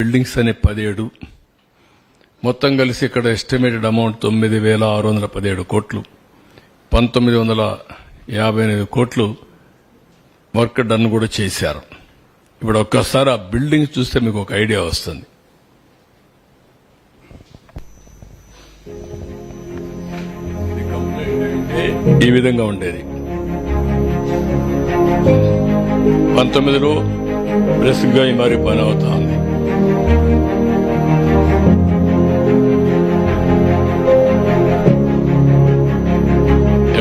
Buildings అనే 17, మొత్తం కలిసి ఇక్కడ ఎస్టిమేటెడ్ అమౌంట్ 9,617 కోట్లు, 1958 కోట్లు వర్క్ డన్ కూడా చేశారు. ఇప్పుడు ఒక్కసారి ఆ బిల్డింగ్ చూస్తే మీకు ఒక ఐడియా వస్తుంది. ఈ విధంగా ఉండేది. 19లో బ్రెస్గా ఈ మరి పని అవుతా ఉంది.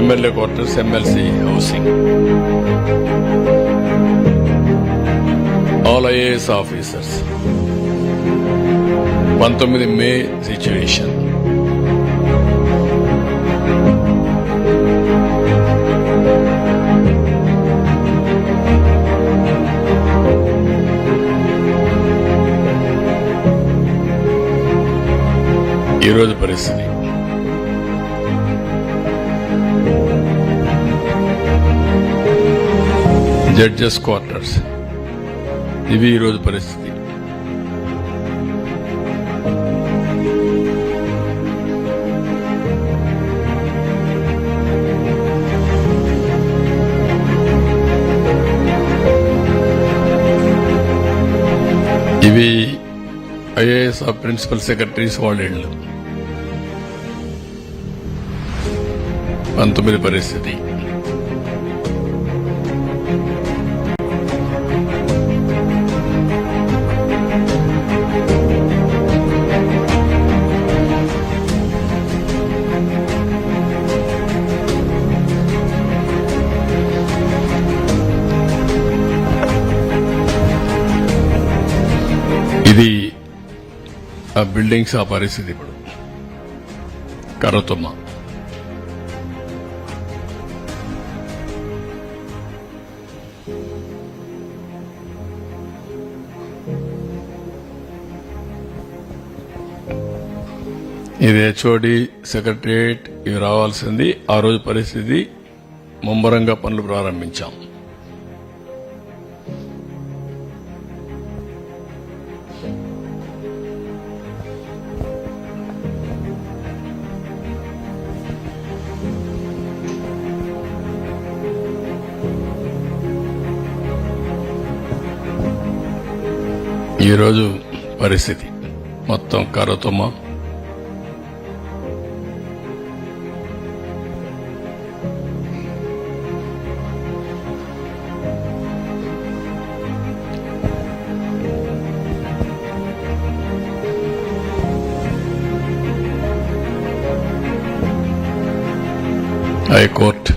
MLA quarters, MLC housing, all IAS officers. 19 మే సిచ్యువేషన్. ఈరోజు పరిస్థితి జడ్జెస్ క్వార్టర్స్, ఇవి ఈరోజు పరిస్థితి. ఇవి ఐఏఎస్ ప్రిన్సిపల్ సెక్రటరీస్ వాళ్ళ ఇళ్ళు. 19 పరిస్థితి. ఇది ఆ బిల్డింగ్స్, ఆ పరిస్థితి. ఇప్పుడు కరతుమ్మ, ఇది హెచ్ఓడి సెక్రటరియట్, ఇవి రావాల్సింది. ఆ రోజు పరిస్థితి ముమ్మరంగా పనులు ప్రారంభించాం. ఈరోజు పరిస్థితి మొత్తం కరతుమ్మ, హైకోర్టు,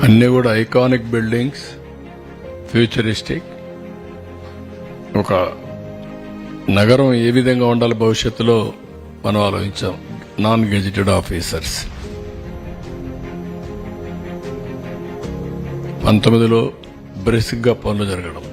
అన్ని కూడా ఐకానిక్ బిల్డింగ్స్, ఫ్యూచరిస్టిక్. ఒక నగరం ఏ విధంగా ఉండాలి భవిష్యత్తులో మనం ఆలోచించాం. Non gazetted officers. 19లో బ్రిస్క్గా పనులు జరగడం.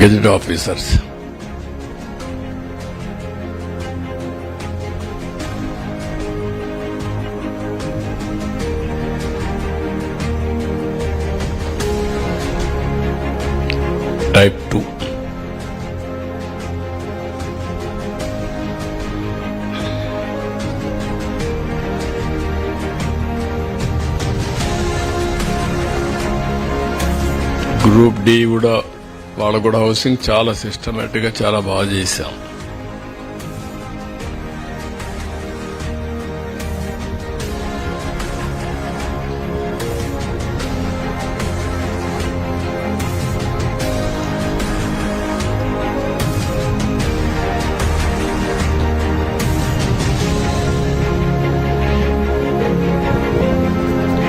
Gazette officers. Type 2. Group D కూడా, వాళ్ళు కూడా హౌసింగ్ చాలా సిస్టమేటిక్ గా చాలా బాగా చేశాం.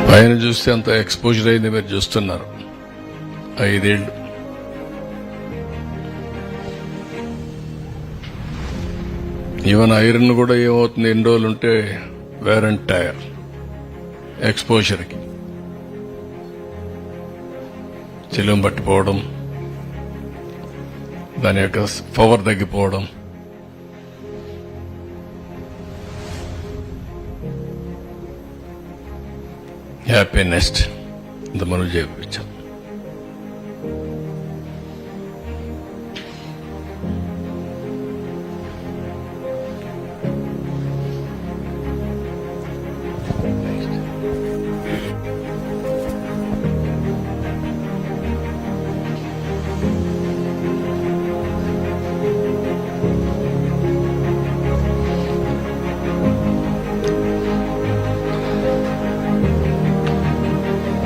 పైన చూస్తే అంత ఎక్స్పోజర్ అయింది, మీరు చూస్తున్నారు. 5 ఏళ్లు. ఈవెన్ ఐరన్ కూడా ఏమవుతుంది, ఎన్ని రోజులు ఉంటే వేర్ అండ్ టైర్, ఎక్స్పోజర్కి చిలుం పట్టిపోవడం, దాని యొక్క పవర్ తగ్గిపోవడం. హ్యాపీ నెక్స్ట్ ఇంత మనం చేయించాం.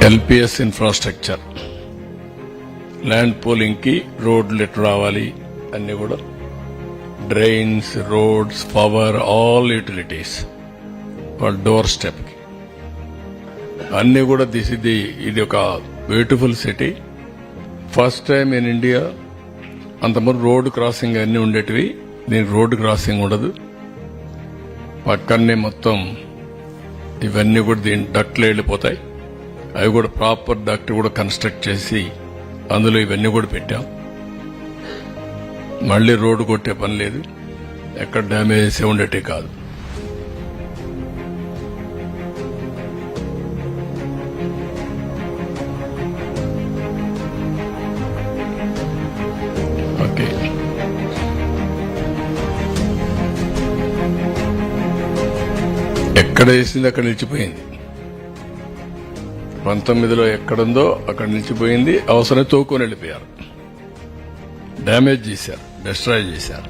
ఎల్పిఎస్ ఇన్ఫ్రాస్ట్రక్చర్, ల్యాండ్ పూలింగ్ కి రోడ్లు ఎటు రావాలి అన్ని కూడా, drains, roads, power, all utilities వాళ్ళ డోర్ స్టెప్ కి అన్ని కూడా ఇది ఒక beautiful city. First time in India. అంతకుముందు రోడ్డు క్రాసింగ్ అన్ని ఉండేటివి, దీనికి రోడ్డు క్రాసింగ్ ఉండదు. పక్కనే మొత్తం ఇవన్నీ కూడా దీని డక్ట్లు వెళ్ళిపోతాయి. అవి కూడా ప్రాపర్ డక్ట్ కూడా కన్స్ట్రక్ట్ చేసి అందులో ఇవన్నీ కూడా పెట్టాం. మళ్లీ రోడ్డు కొట్టే పని లేదు, ఎక్కడ డ్యామేజెస్ ఉండేటే కాదు. ఓకే, ఎక్కడ వేసింది అక్కడ నిలిచిపోయింది. 19లో ఎక్కడుందో అక్కడ నిలిచిపోయింది. అవసరం తోకొని వెళ్ళిపోయారు, డ్యామేజ్ చేశారు, డిస్ట్రాయ్ చేశారు.